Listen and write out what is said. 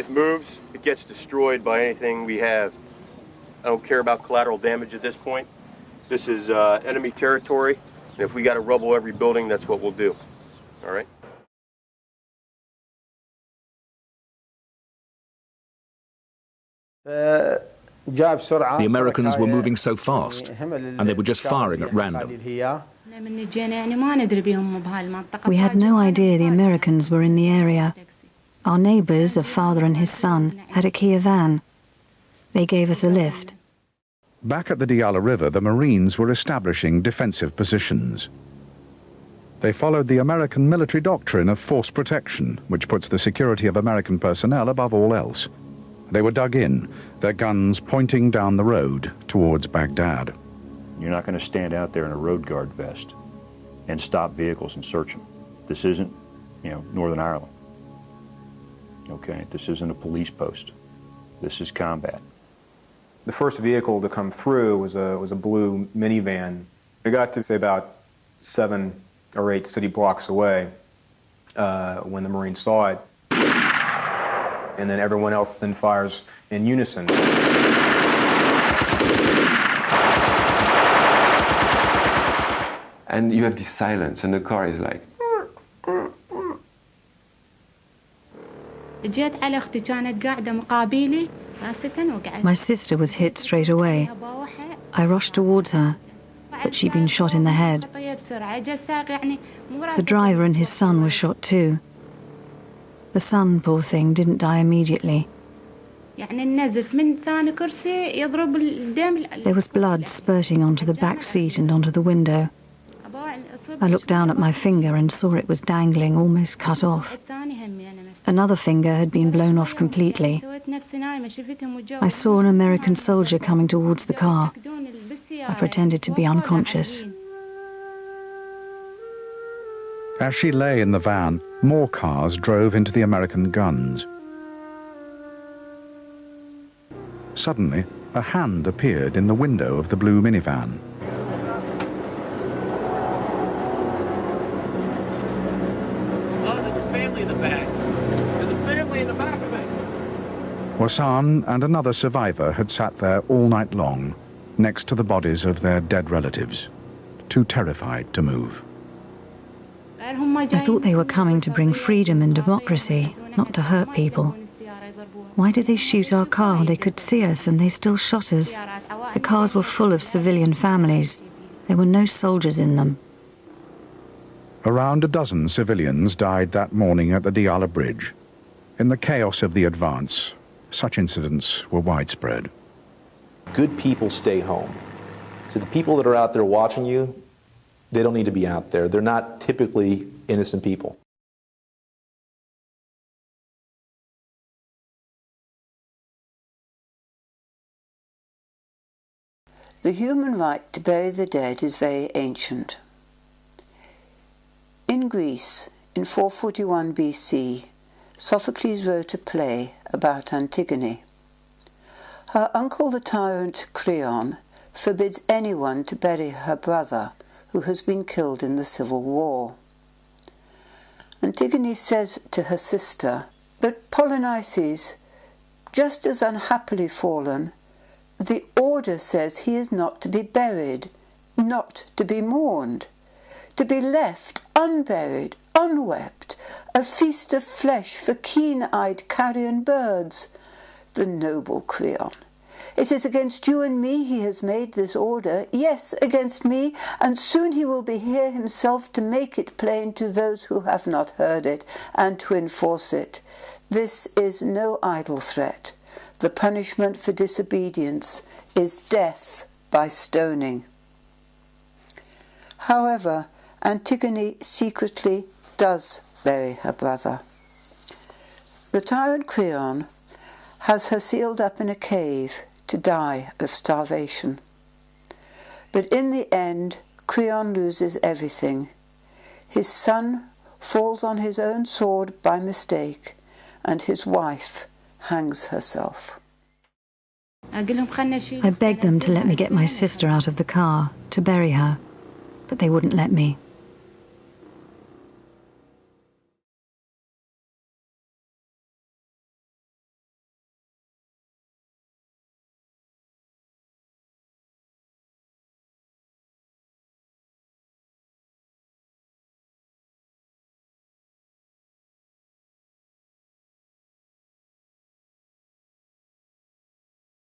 it moves, it gets destroyed by anything we have. I don't care about collateral damage at this point. This is enemy territory, and if we got to rubble every building, that's what we'll do. All right? The Americans were moving so fast, and they were just firing at random. We had no idea the Americans were in the area. Our neighbours, a father and his son, had a Kia van. They gave us a lift. Back at the Diyala River, the Marines were establishing defensive positions. They followed the American military doctrine of force protection, which puts the security of American personnel above all else. They were dug in, their guns pointing down the road towards Baghdad. You're not going to stand out there in a road guard vest and stop vehicles and search them. This isn't, Northern Ireland. Okay, this isn't a police post. This is combat. The first vehicle to come through was a blue minivan. We got to say about 7 or 8 city blocks away when the Marines saw it. And then everyone else then fires in unison. And you have this silence, and the car is like... My sister was hit straight away. I rushed towards her, but she'd been shot in the head. The driver and his son were shot too. The son, poor thing, didn't die immediately. There was blood spurting onto the back seat and onto the window. I looked down at my finger and saw it was dangling, almost cut off. Another finger had been blown off completely. I saw an American soldier coming towards the car. I pretended to be unconscious. As she lay in the van, more cars drove into the American guns. Suddenly, a hand appeared in the window of the blue minivan. Wassan and another survivor had sat there all night long, next to the bodies of their dead relatives, too terrified to move. I thought they were coming to bring freedom and democracy, not to hurt people. Why did they shoot our car? They could see us and they still shot us. The cars were full of civilian families. There were no soldiers in them. Around a dozen civilians died that morning at the Diyala Bridge. In the chaos of the advance, such incidents were widespread. Good people stay home. So the people that are out there watching you, they don't need to be out there. They're not typically innocent people. The human right to bury the dead is very ancient. In Greece, in 441 BC, Sophocles wrote a play about Antigone. Her uncle, the tyrant Creon, forbids anyone to bury her brother, who has been killed in the civil war. Antigone says to her sister, "But Polynices, just as unhappily fallen, the order says he is not to be buried, not to be mourned, to be left unburied, unwept, a feast of flesh for keen-eyed carrion birds. The noble Creon. It is against you and me he has made this order, yes, against me, and soon he will be here himself to make it plain to those who have not heard it, and to enforce it. This is no idle threat. The punishment for disobedience is death by stoning." However, Antigone secretly does bury her brother. The tyrant Creon has her sealed up in a cave to die of starvation. But in the end, Creon loses everything. His son falls on his own sword by mistake, and his wife hangs herself. I begged them to let me get my sister out of the car, to bury her, but they wouldn't let me.